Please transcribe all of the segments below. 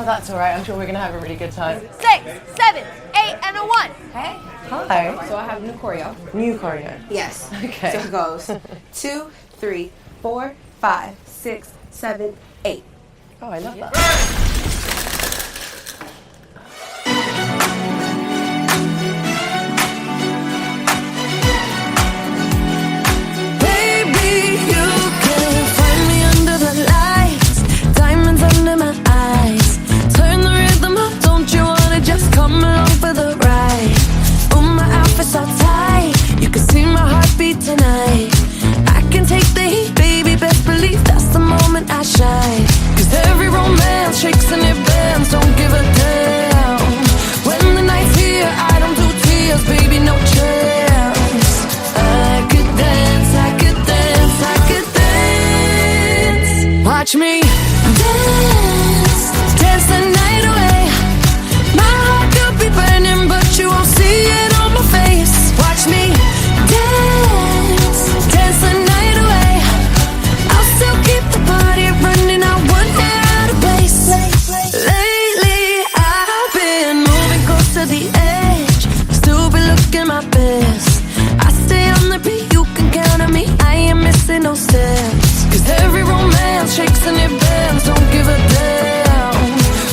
that's all right. I'm sure we're going to have a really good time. 6, 7, 8, and a 1. Hey. Hi. So I have new choreo. New choreo. Yes. Okay. So it goes 2, 3, 4, 5, 6, 7, 8. Oh, I love that. Tonight I can take the heat, baby, best believe that's the moment I shine. Cause every romance shakes and it bends, don't give a damn. When the night's here, I don't do tears, baby, no chance. I could dance, I could dance, I could dance. Watch me dance, dance the night away. My heart could be burning, but you won't see it on my face. Watch me dance, dance the night away. I'll still keep the party running, I won't get out of place. Lately I've been moving close to the edge, still be looking my best. I stay on the beat, you can count on me, I ain't missing no steps. Cause every romance shakes and it bends, don't give a damn.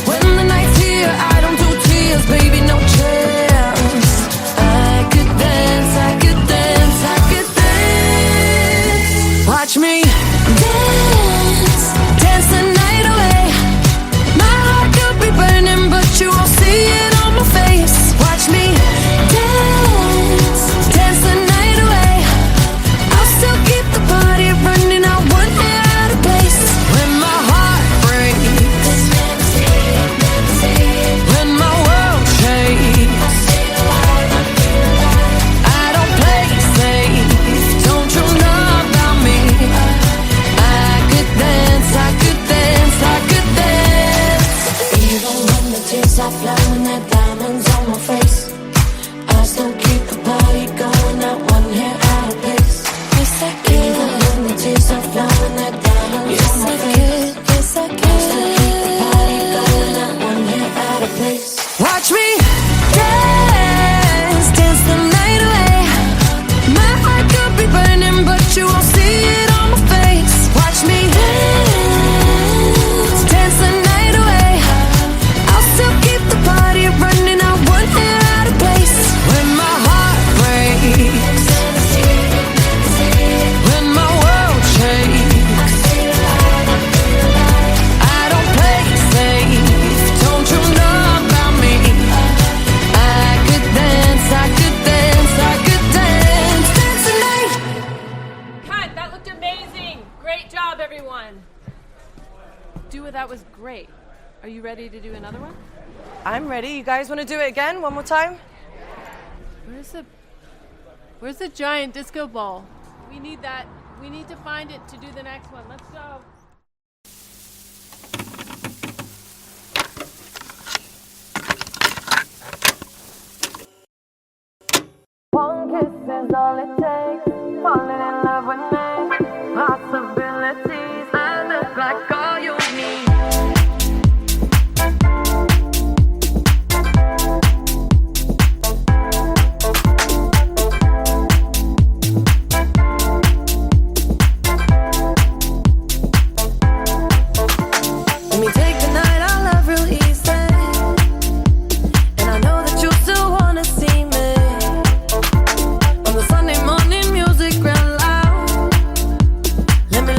When the night's here, I don't do tears, baby, no chance. I could dance, I could dance, I could dance. Watch me dance, dance the night away. My heart could be burning, but you won't see it on my face. Watch me dance, dance the night away. I'll still keep the party running, I won't get out of place. When my heart breaks, when my world shakes, I don't play safe, don't you know about me? I could dance, I could dance, I could dance. Even when the tears are flowing, that diamonds on my face, I still keep the party going, not one hair out of place. Yes, I can. Even when the tears are flowing, that diamonds on my face, yes, I can. I still keep the party going, not one hair out of place. Watch me dance, dance the night away. My heart could be burning, but you won't see it on my face. Watch me dance, dance the night away. I'll still keep the party running, I won't get out of place. When my heart breaks, when my world shakes, I don't play safe, don't you know about me? I could dance, I could dance, I could dance, dance the night. Cut! That looked amazing! Great job, everyone! Dua, that was great. Are you ready to do another one? I'm ready. You guys want to do it again? One more time? Where's the giant disco ball? We need that. We need to find it to do the next one. Let's go. One kiss is all it takes, falling in love with me. Possibilities, I look like all you need. Let me take the night, I love real easy. And I know that you still wanna see me. On the Sunday morning, music real loud. Let me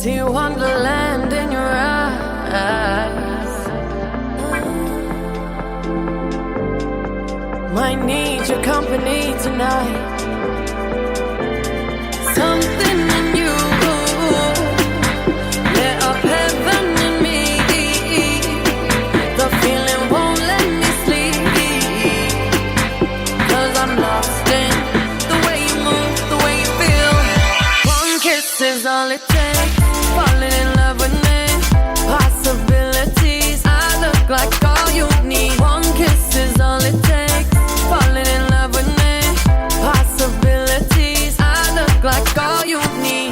See wonderland in your eyes. Might need your company tonight. Something in you lit up heaven in me. The feeling won't let me sleep, 'cause I'm lost in the way you move, the way you feel. One kiss is all it takes. Falling in love with me. Possibilities, I look like all you need. One kiss is all it takes. Falling in love with me. Possibilities, I look like all you need.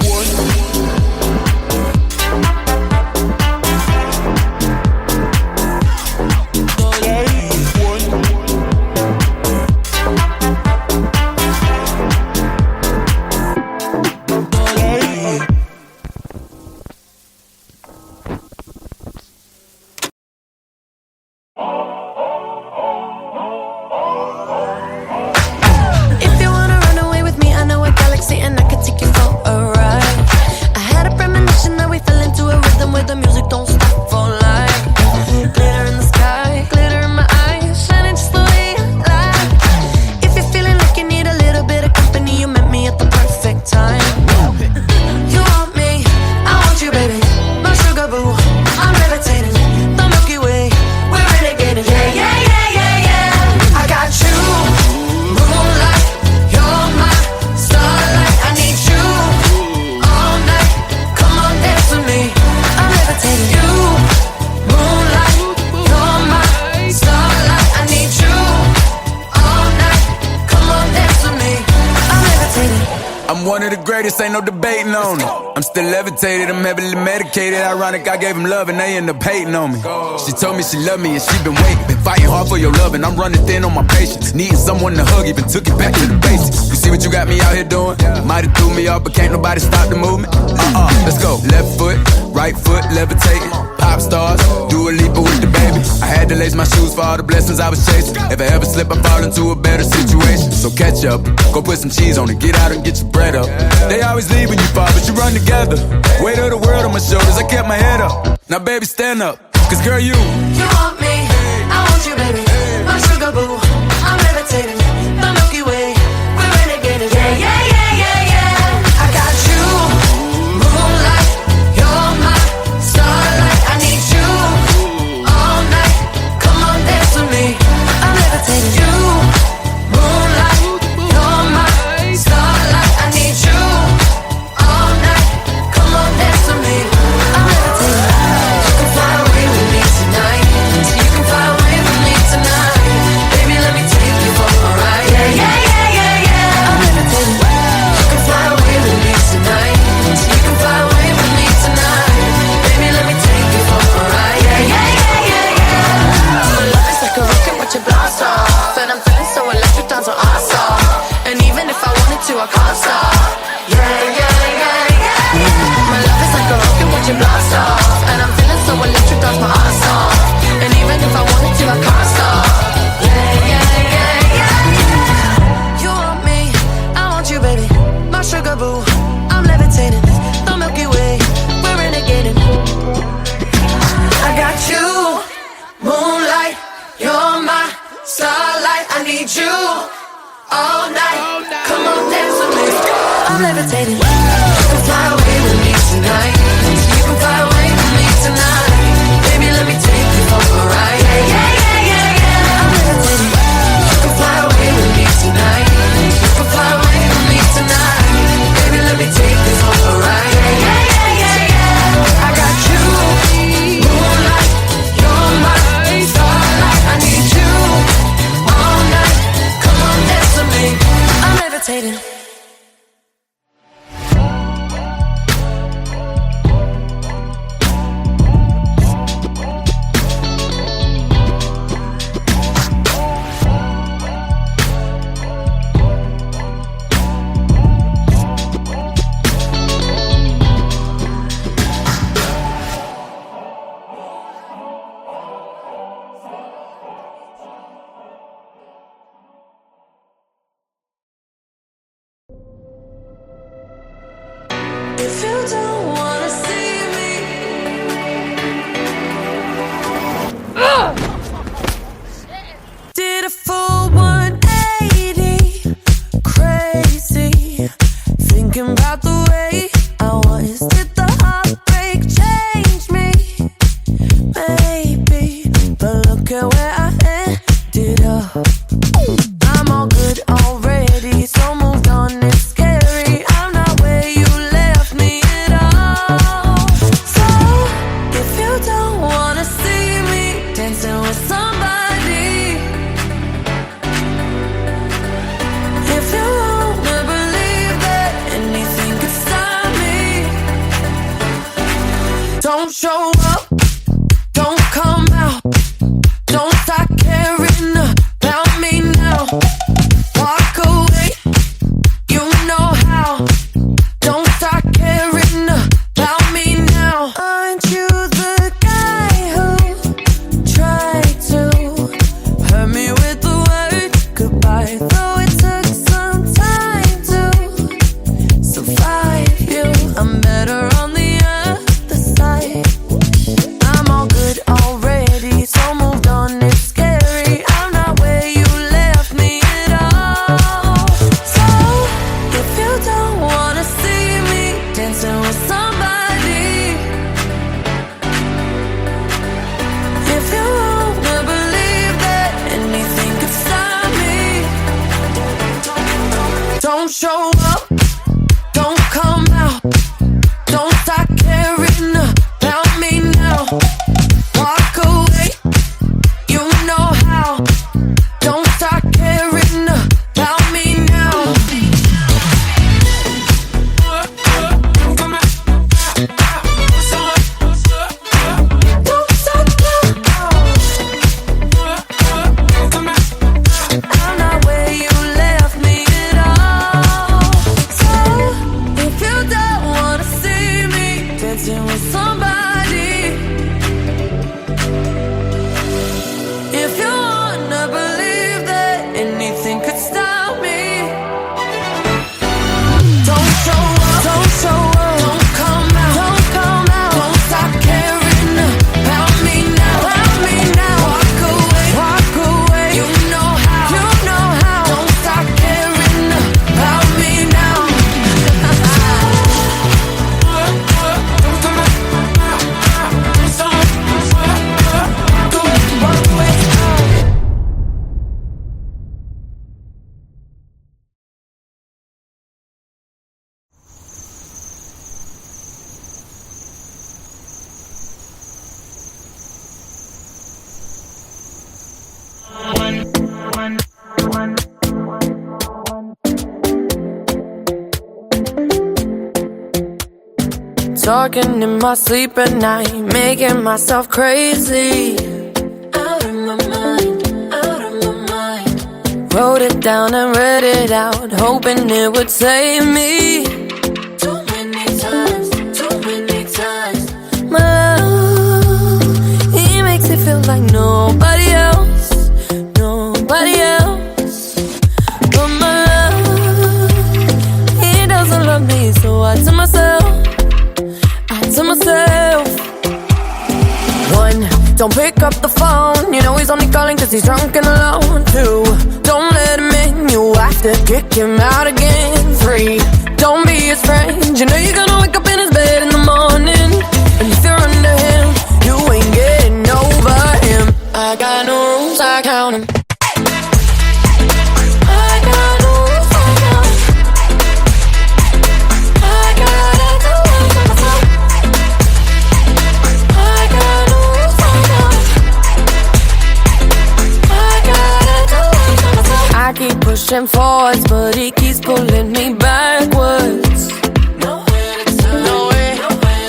Ain't no debating on it. I'm still levitated, I'm heavily medicated. Ironic, I gave him love and they end up hating on me. She told me she loved me and she been waiting. Been fighting hard for your love and I'm running thin on my patience. Needing someone to hug, even took it back to the basics. You see what you got me out here doing? Might have threw me off, but can't nobody stop the movement. Let's go. Left foot, right foot, levitating. Pop stars, do a Lipa with the baby. I had to lace my shoes for all the blessings I was chasing. If I ever slip, I fall into a better situation. So catch up, go put some cheese on it, get out and get your bread up. They always leave when you fall, but you run together. Weight of the world on my shoulders, I kept my head up. Now baby, stand up, 'cause girl, you want me, I want you, baby. My sugar boo, I'm levitating. The Milky Way, we're renegading. Yeah, yeah, yeah, yeah, yeah. I got you, moonlight, you're my starlight. I need you all night. Come on, dance with me. I'm levitating. You, moonlight, you're my starlight. I need you all night. Come on, dance with me. I'm levitating. You can fly away with me tonight. You can fly away with me tonight. Baby, let me take you for a ride. Yeah, yeah, yeah, yeah, yeah. I'm levitating. You can fly away with me tonight. You can fly away with me tonight. Baby, let me take you for a ride. Yeah, yeah, yeah, yeah, yeah. My love is like a rocket, watch it blast off. And I'm feeling so electric, down so awesome. And even if I wanted to, I can't stop. Yeah, yeah, yeah, yeah. My love is like a rocket, watch it blast off. And I'm feeling so electric, that's my ass off. And even if I wanted to, I can't stop. Yeah, yeah, yeah, yeah. You want me, I want you, baby. My sugar boo, I'm levitating. The Milky Way, we're renegading. I got you, moonlight, you're my starlight. I need you all night. Come on, dance with me. I'm levitating. You can fly away with me tonight. You can fly away with me tonight. Baby, let me take you for a ride. Yeah, yeah, yeah, yeah, yeah. I'm levitating. You can fly away with me tonight. You can fly away with me tonight. Baby, let me take you for a ride. Yeah, yeah, yeah, yeah, yeah. I got you, moonlight, you're my starlight. I need you all night. Come on, dance with me. I'm levitating. you don't wanna see me. Did a full 180, crazy, thinking about the way I was. Did the heartbreak change me? Maybe, but look at where I ended up. I'm all good already, so moved on, it's scary. I'm not where you left me at all. So, if you don't wanna see me dancing with somebody, if you wanna believe that anything could stop me, don't show up, don't come out, don't start caring about me now. Walk away, you know how. Don't start caring about me now. Aren't you the guy who tried to hurt me with the word goodbye? Though it took some time to survive you, I'm better on the other side. I'm all good already, so moved on, it's scary. I'm not where you left me at all. So, if you don't wanna see me dancing with somebody, if you wanna believe that anything could stop me, don't show up, don't come out, don't start caring about me now. Walk away, you know how. Don't start caring about me now. Don't stop now. I'm not where you left me at all. So, if you don't wanna see me dancing with somebody, if you wanna believe that anything could stop me, don't show up, don't show up, don't come out, don't come out, don't stop caring about me now, walk away, you know how, don't stop caring about me now. Talking in my sleep at night, making myself crazy. Out of my mind, out of my mind. Wrote it down and read it out, hoping it would save me. Too many times, too many times. My love, he makes it feel like nobody else, nobody else. But my love, he doesn't love me, so I tell myself, one, don't pick up the phone, you know he's only calling cause he's drunk and alone. Two, don't let him in, you have to kick him out again. Three, don't be his friend, you know you're gonna wake up in his bed in the morning. And if you're under him, you ain't getting over him. I got no rules, I count him. I keep pushing forwards, but he keeps pulling me backwards. Nowhere to turn, nowhere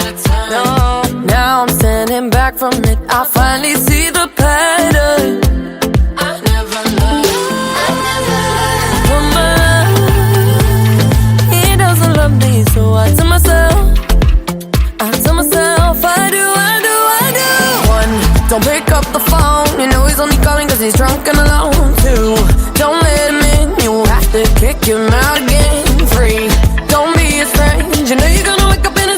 to turn. No. Now I'm standing back from it, I finally see the pattern. I never loved. But my love, he doesn't love me, so I tell myself, I do. One, don't pick up the phone, you know he's only calling cause he's drunk and alone. Two, don't let him in, you have to kick him out again. Three, don't be his friend, you know you're gonna wake up in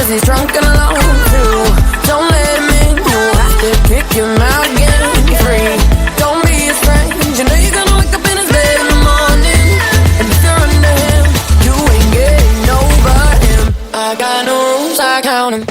'cause he's drunk and alone too. Don't let him in, you'll have to kick him out again. You're free, don't be his friend. You know you're gonna wake up in his bed in the morning. And if you're under him, you ain't getting over him. I got no rules, I count him.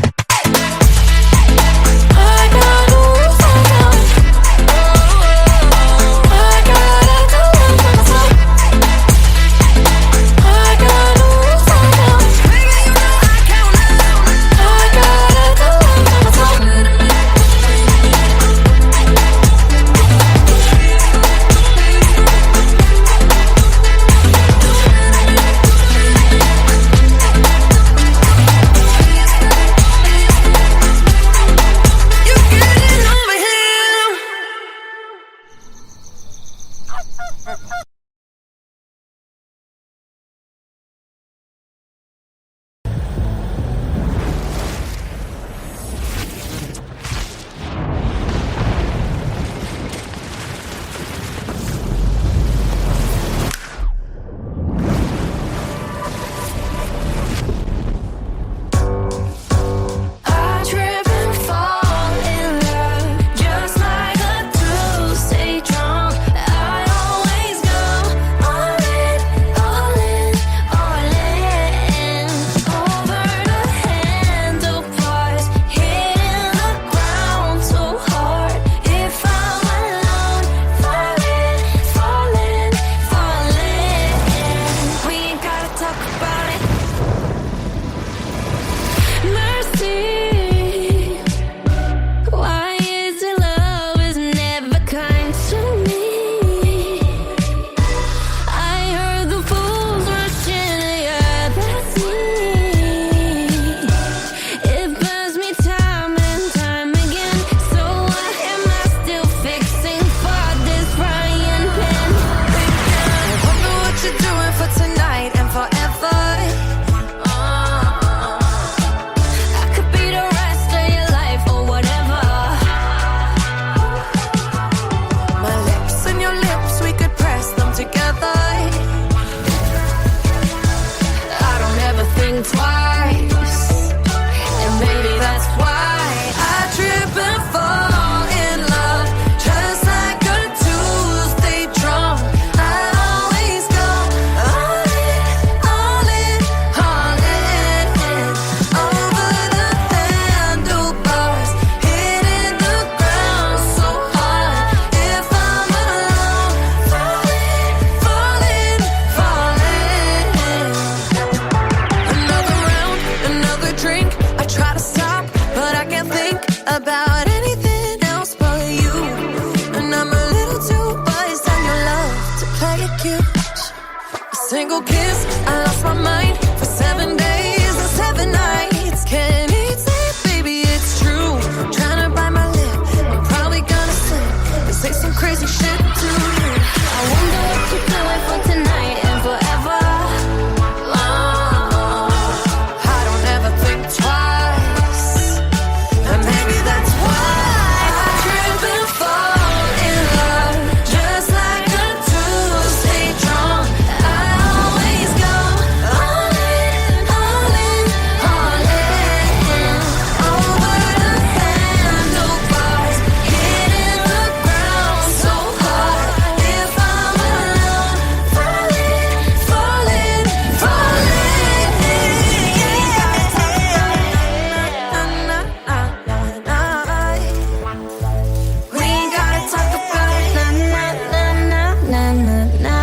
Single kiss, I lost my mind for 7 days and 7 nights. Can't eat, sleep, baby, it's true. Trying to bite my lip, I'm probably gonna slip and say some crazy shit to you. I wonder what you're doing for tonight and forever. I don't ever think twice, and maybe that's why I trip and fall in love, just like a Tuesday drunk. I always go all in, all in, all in. Over the handlebars, hitting the ground so hard. If I'm alone, falling, falling, falling. We ain't gotta talk about it. Na na na na na na.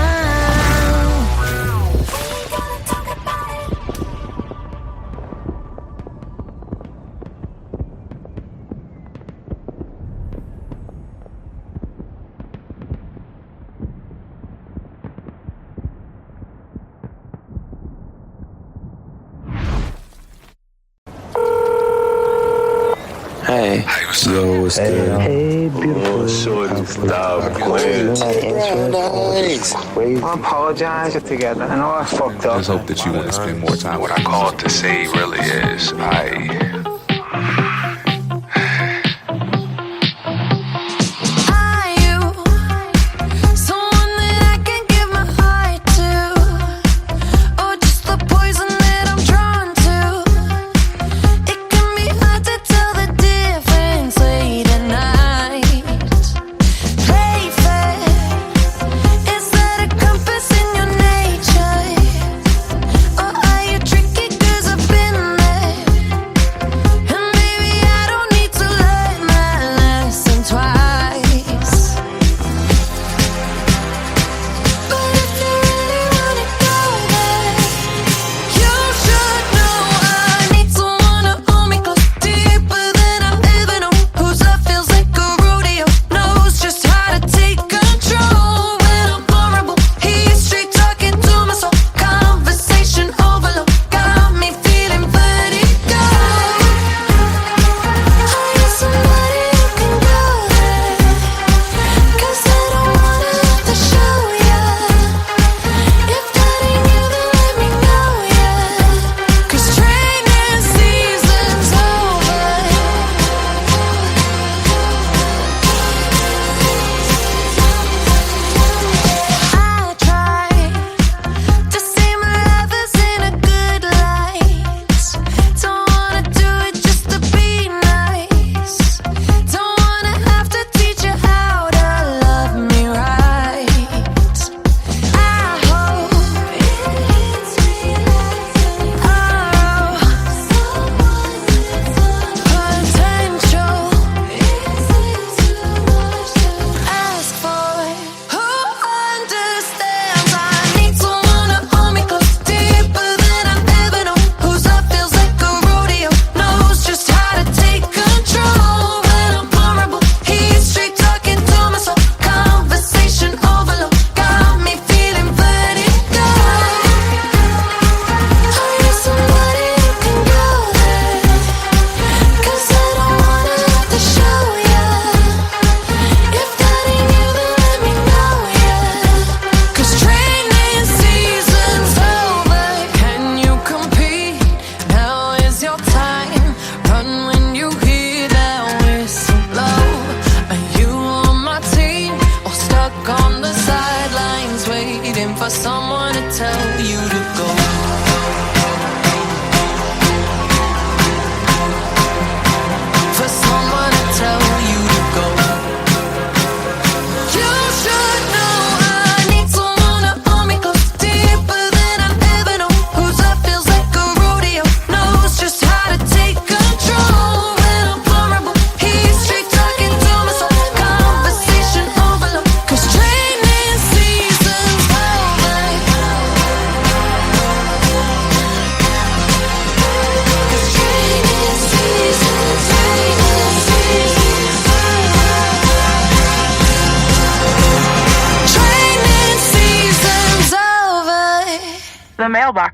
Hey. Yo, what's good? Hey, beautiful. Stop playing. I apologize together. I know I fucked up. I just hope that you want to spend more time. What I called to say really is Are you someone that I can give my heart to, or just the poison that I'm drawn to?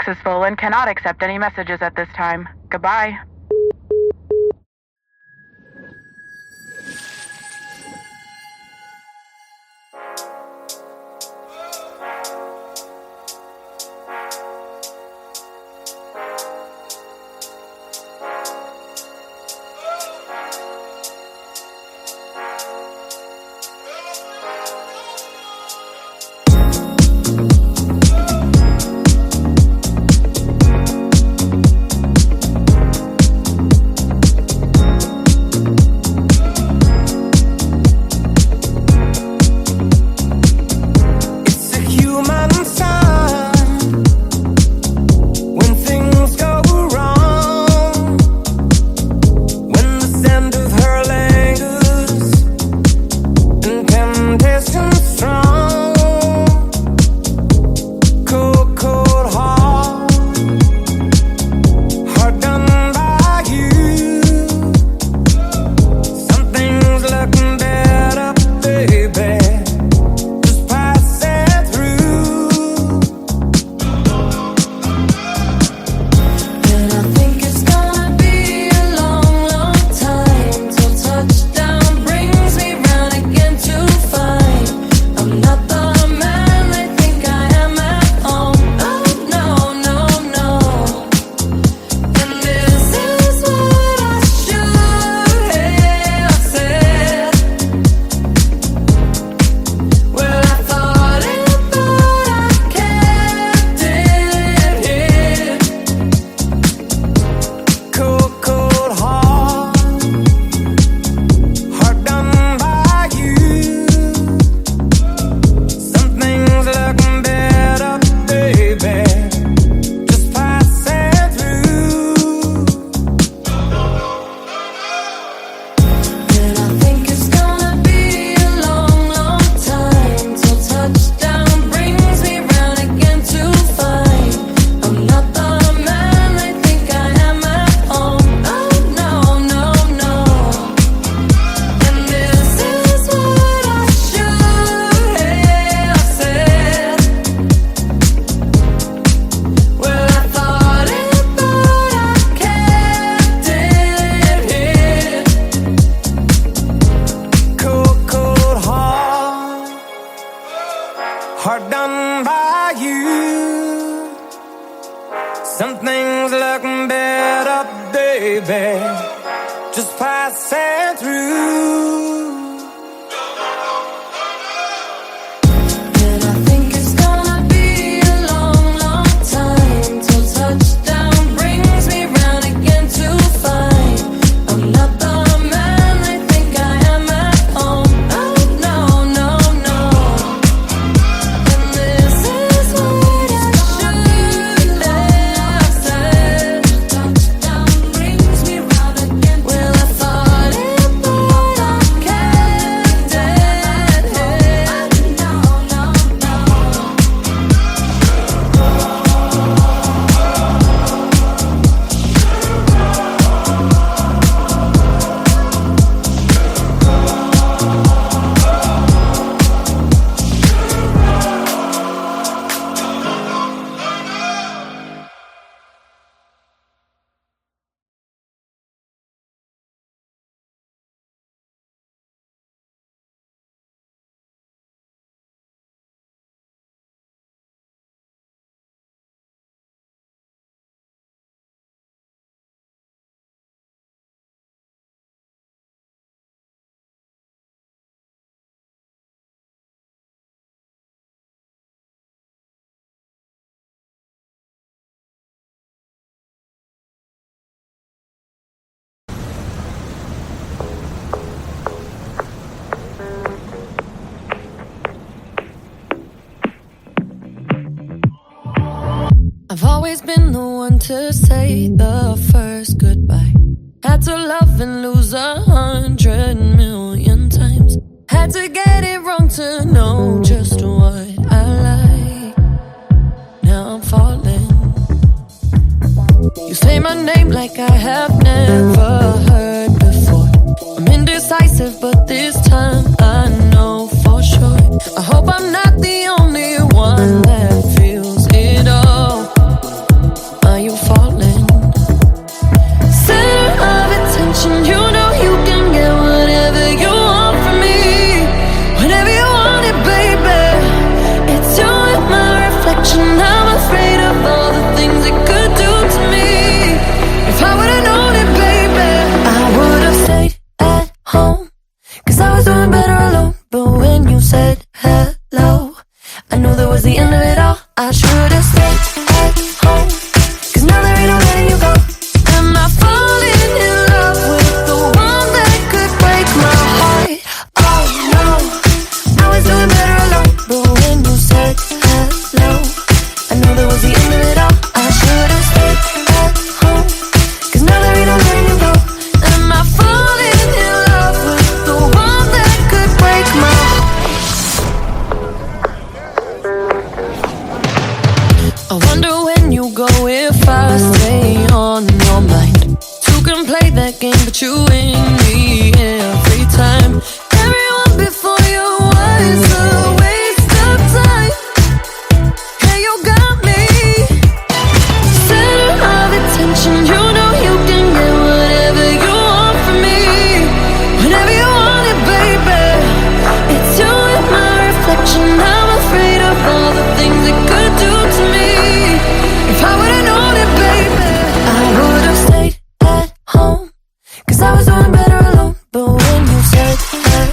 is full and cannot accept any messages at this time. Goodbye. Hard done by you. Something's looking better, baby. Just passing through. And I think it's gonna be a long, long time till touchdown brings me round again to find I'm not the man I think I am at home. Oh no, no, no. And this is what I should have said. Touchdown brings me round again. Well, I thought it, but I kept it. No, no, no. I've always been the one to say the first goodbye. Had to love and lose 100 million times. Had to get it wrong to know just what I like. Now I'm falling. You say my name like I have never heard before. I'm indecisive, but this time I know for sure. I hope I'm not the only one that feels it all. blind. Two can play that game, but you win me every time. Everyone before you was a waste of time. Hey, you got me center of attention. You know you can get whatever you want from me, whenever you want it, baby. It's you and my reflection. I'm afraid of all the things it could do to me. If I would've known it, baby, I would've stayed at home, 'cause I was doing better alone. But when you said that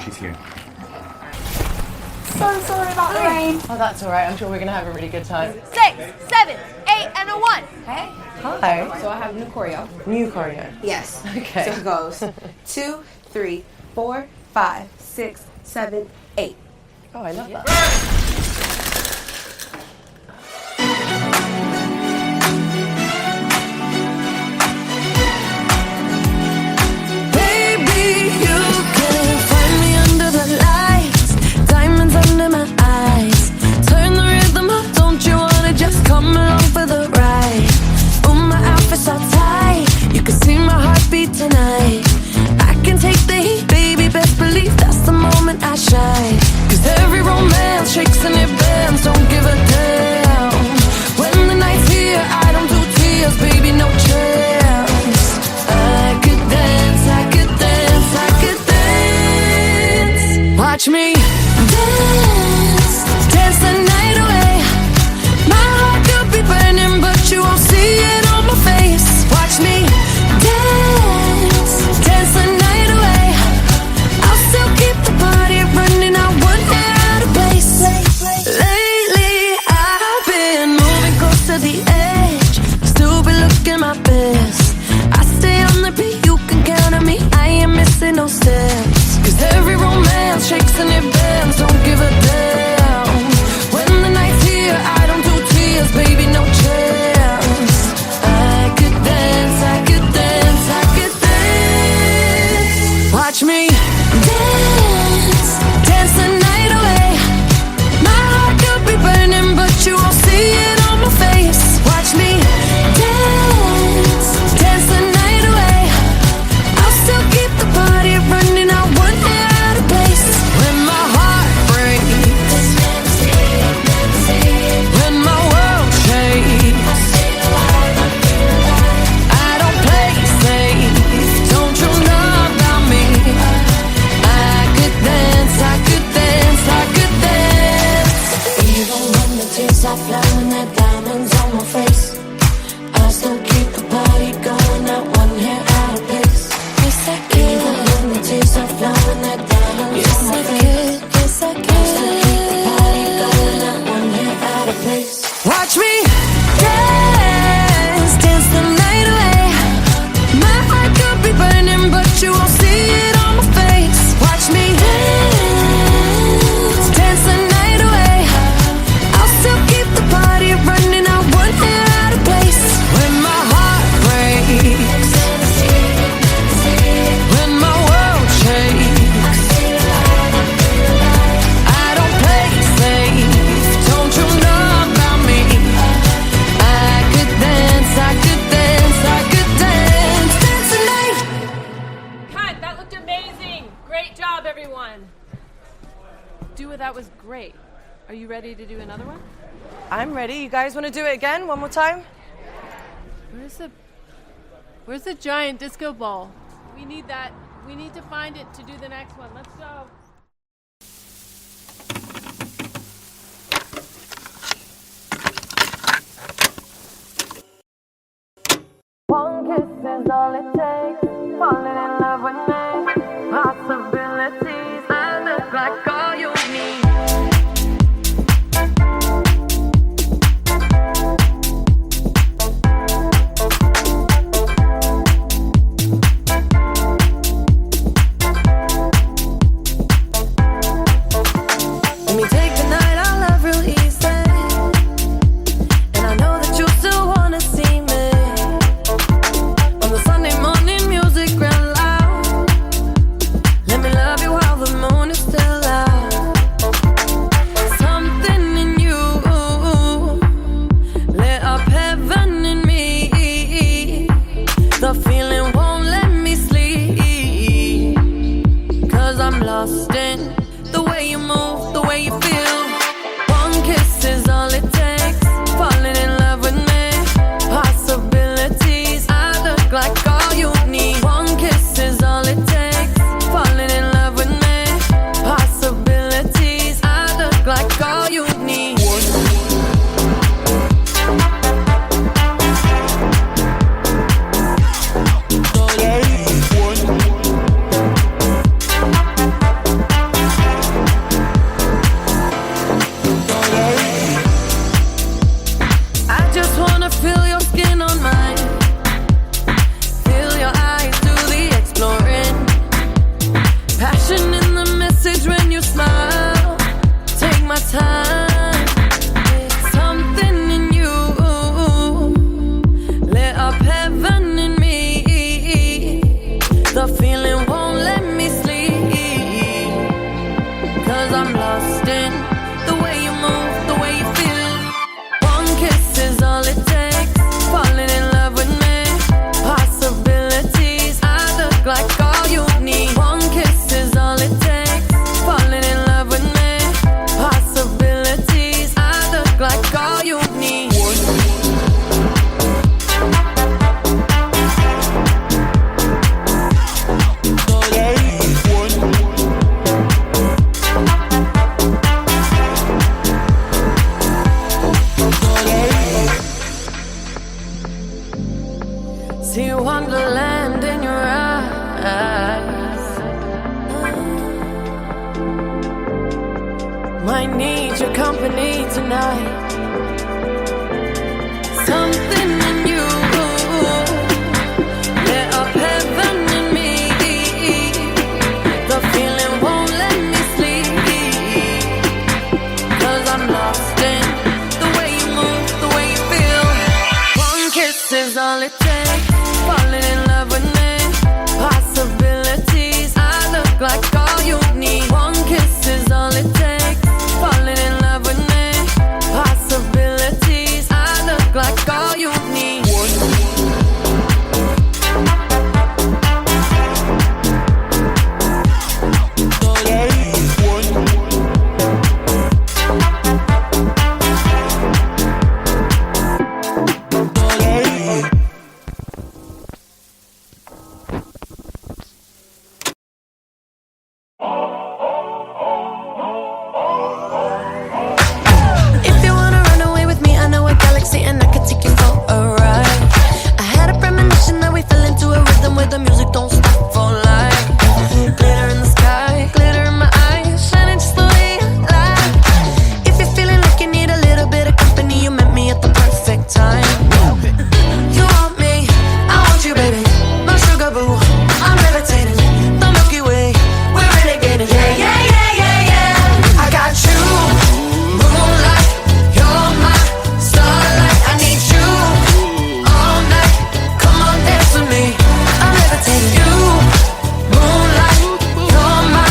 She's here. So sorry about the rain. Oh, that's all right. I'm sure we're gonna have a really good time. 6, 7, 8, and a 1. Hey. Hi. So I have new choreo. New choreo. Yes. Okay. So it goes 2, 3, 4, 5, 6, 7, 8. Oh, I love that. Tonight, I can take the heat, baby. Best believe that's the moment I shine. 'Cause every romance shakes and it bends. Don't give a damn. When the night's here, I don't do tears, baby. No chance. I could dance, I could dance, I could dance. Watch me dance, dance the night away. My heart could be burning, but you won't see it on my face. Watch me dance, dance the night away. I'll still keep the party running. I won't get out of place. Lately I've been moving close to the edge, still be looking my best. I stay on the beat, you can count on me. I ain't missing no steps. 'Cause every romance shakes and it bends. Don't give a damn. When the night's here, I don't do tears, baby. No chance. I could dance, I could dance, I could dance. Watch me dance, dance the night away. My heart could be burning, but you won't see it on my face. Watch me dance, dance the night away. I'll still keep the party running. I won't get out of place. When my heart breaks, when my world shakes, I don't play safe. Don't you know about me? I could dance, I could dance, I could dance. Even when the tears are flowing, the diamonds on my face, I still keep the party going. Not one hair out of place. Yes, I can. Even when the tears are flowing, the diamonds on my face, yes, I can. I still keep the party going. Not one hair out of place. Watch me dance, dance the night away. My heart could be burning, but you won't see it on my face. Watch me dance, dance the night away. I'll still keep the party running. I won't get out of place. When my heart breaks, when my world shakes, I don't play safe. Don't you know about me? I could dance, I could dance, I could dance, dance the night. Cut! That looked amazing! Great job, everyone! That was great. Are you ready to do another one? I'm ready. You guys want to do it again? One more time? Where's the giant disco ball? We need that. We need to find it to do the next one. Let's go. One kiss is all it takes. Falling in love with me. Possibilities. I look like all you need. Let me take the night, I love real easy. And I know that you still wanna see me on the Sunday morning music grand live. 'cause I'm lost in the way you move, the way you feel. One kiss is all it takes, falling in love with me. Possibilities, I look like all you need. One kiss is all it takes, falling in love with me. Possibilities, I look like all you need. See wonderland in your eyes. Might need your company tonight. Something in you lit up heaven in me. The feeling won't let me sleep, 'cause I'm lost in the way you move, the way you feel. One kiss is all it takes, falling in love with me. Possibilities, I look like all you need. One kiss is all it takes, falling in love with me. Possibilities, I look like all you need. If you wanna run away with me, I know a galaxy and I can take you for a ride. I had a premonition that we fell into a rhythm where the music don't stop for life. Glitter in the sky, glitter in my eyes, shining just the way you like. If you're feeling like you need a little bit of company, you met me at the perfect time. You want me, I want you, baby, my sugar boo. I'm levitating, the Milky Way, we're renegading. Yeah, yeah, yeah, yeah, yeah. I got you, moonlight, you're my starlight. I need you all night. Come on, dance with me. I'm levitating. You, moonlight, you're my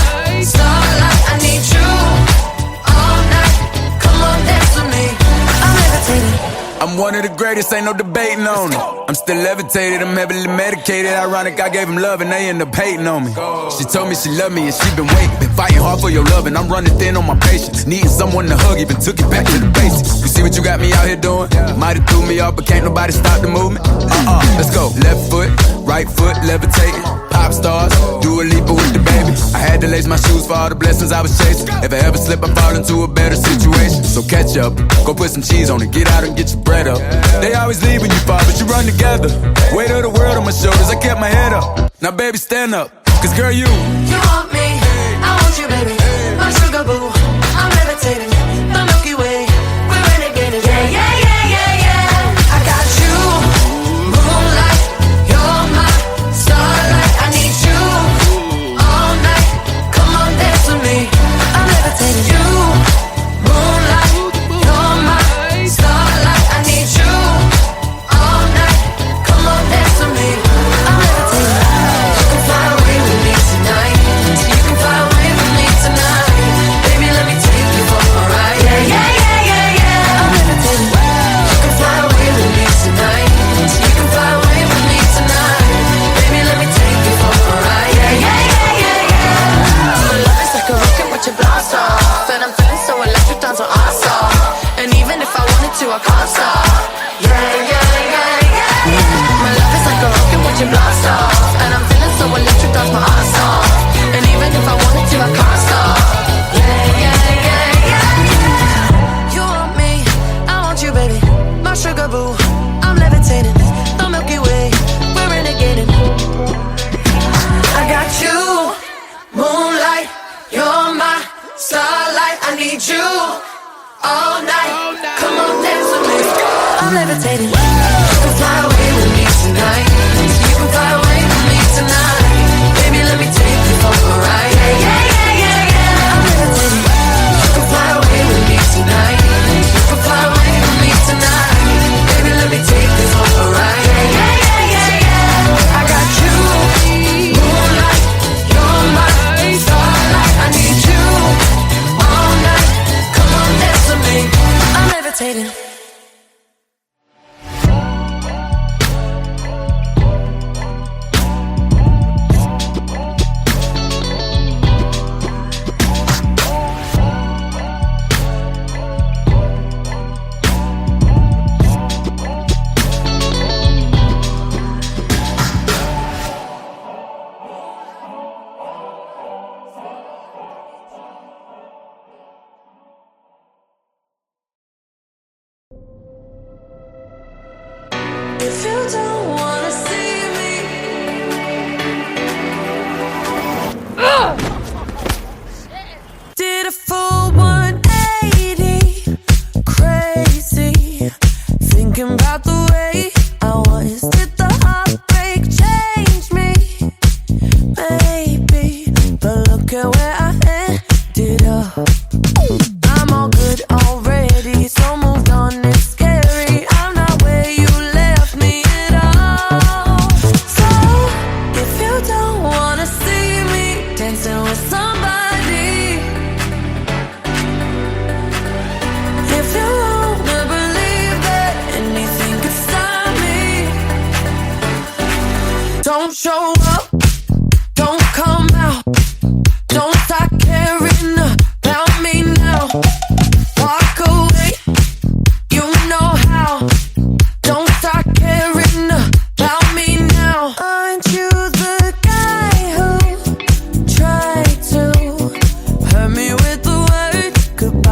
starlight. I need you all night. Come on, dance with me. I'm levitating. I'm one of the greatest, ain't no debating on it. I'm still levitated, I'm heavily medicated. Ironic, I gave him love and they end up hating on me. She told me she loved me and she been waiting. Been fighting hard for your love and I'm running thin on my patience. Needing someone to hug, even took it back to the basics. You see what you got me out here doing? Might've threw me off, but can't nobody stop the movement. Let's go. Left foot, right foot, levitating. Pop stars, do a Lipa with the baby. I had to lace my shoes for all the blessings I was chasing. If I ever slip, I fall into a better situation. So catch up, go put some cheese on it, get out and get your bread up. They always leave when you fall, but you run together. Weight of the world on my shoulders, I kept my head up. Now baby, stand up, 'cause girl, you want me, I want you, baby, my sugar boo. I'm levitating, the Milky Way, we're renegading. Yeah, yeah, yeah, yeah, yeah. I got you, moonlight, you're my starlight. I need you all night. Come on, dance with me. I'm levitating. You, moonlight, you're my starlight. I need you all night. Come on, dance with me. I'm levitating. You can fly away with me tonight. You can fly away with me tonight. Baby, let me take you for a ride. Yeah, yeah, yeah, yeah, yeah. I'm levitating. You can fly away with me tonight. You can fly away with me tonight. Baby, let me take you for a ride. Yeah, yeah, yeah, yeah, yeah. My love is like a rocket, watch it blast off. And I'm feeling so electric, dance on our song. And even if I wanted to, I can't stop. Yeah, yeah, yeah, yeah. My love is like a rocket, watch it blast off. And I'm feeling so electric, dance my ass off. And even if I wanted to, I can't stop. Yeah, yeah, yeah, yeah. You want me, I want you, baby, my sugar boo. I'm levitating, the Milky Way, we're renegading. I got you, moonlight, you're my starlight. I need you all night. Come on, dance with me. I'm levitating. You can fly away with me tonight. You can fly away with me tonight. Baby, let me take you for a ride. Yeah, yeah, yeah, yeah, yeah. I'm levitating. You can fly away with me tonight. You can fly away with me tonight. Baby, let me take you for a ride. Yeah, yeah, yeah, yeah, yeah. I got you, moonlight, you're my starlight. I need you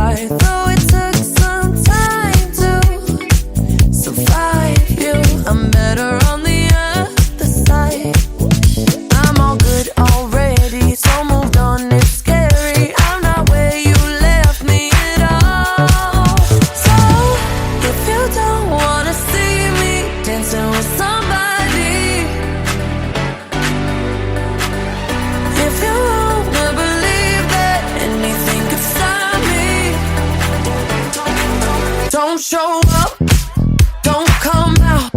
right. Though it took some time to survive you, I'm better on the other side. I'm all good already, so moved on, it's scary. I'm not where you left me at all. So, if you don't wanna see me dancing with somebody, if you wanna believe that anything could stop me, don't show up, don't come out,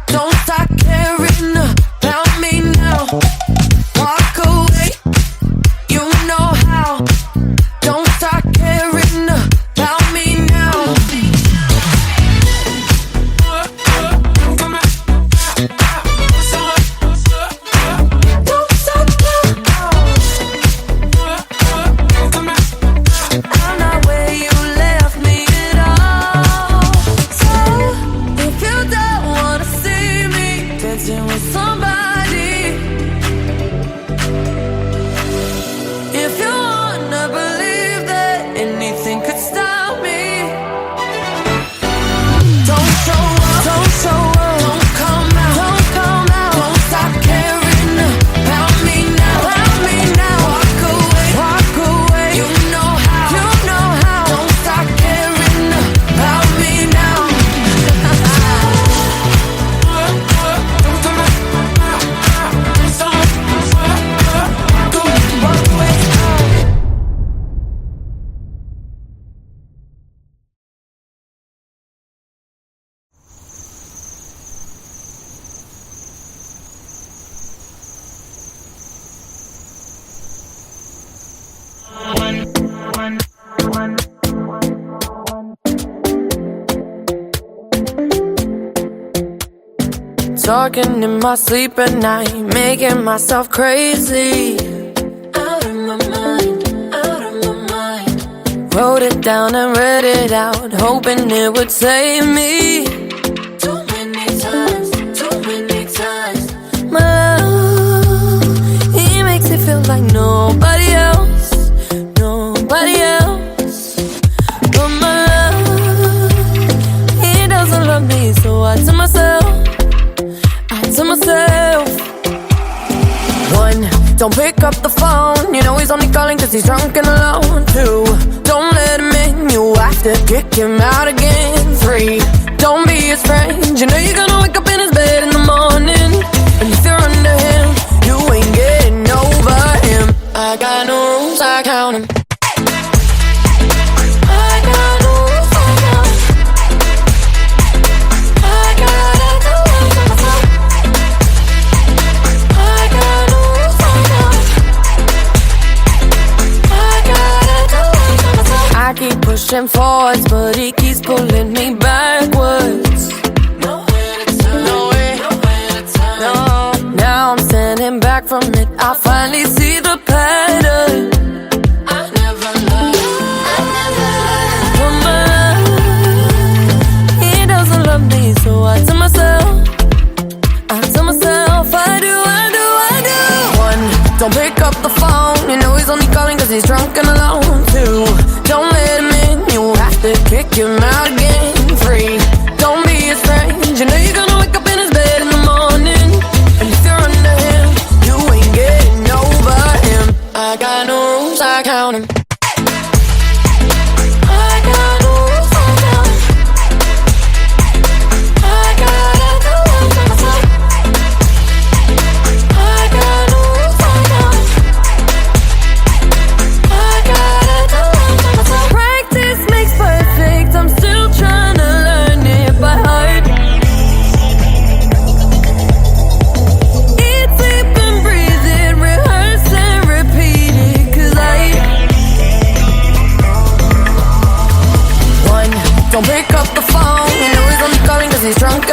don't start caring about me now. Walk away, you know how. Don't start caring about me now. Don't start I'm not where you left me at all. So, if you don't wanna see me dancing with somebody, if you wanna believe that anything could stop me, don't show up, don't show up, don't come out, don't come out, don't stop caring about me now, walk away, you know how, don't stop caring about me now. Talking in my sleep at night, making myself crazy. Out of my mind, out of my mind. Wrote it down and read it out, hoping it would save me. Too many times, my love, he makes it feel like nobody else, nobody else. But my love, he doesn't love me, so I tell myself, one, don't pick up the phone, you know he's only calling cause he's drunk and alone. Two, don't let him in, you have to kick him out again. Three, don't be his friend, you know you're gonna wake up in his bed in the morning. And if you're under him, you ain't getting over him. I got no rules, I count him. I got no rules, I count him. I gotta do it for myself. I keep pushing forwards, but he keeps pulling me backwards. Nowhere to turn, nowhere to turn. No, now I'm standing back from it. I finally see the pattern. I never loved. But my love, he doesn't love me, so I tell myself, I do. One, don't pick up the phone, you know he's only calling cause he's drunk and alone. Two, don't let him in, you have to kick him out again. Three, don't be his friend, you know you're gonna wake up in his bed in the morning. And if you're under him, you ain't getting over him. I got no rules, I count him. I got no rules, I count him. I gotta do it for myself. I got no rules, I count him. I gotta do it for myself. Practice makes perfect, I'm still trying to learn it by heart. Eat, sleep and breathe it, rehearse and repeat it, cause one, don't pick up the phone, you know he's only calling cause he's drunk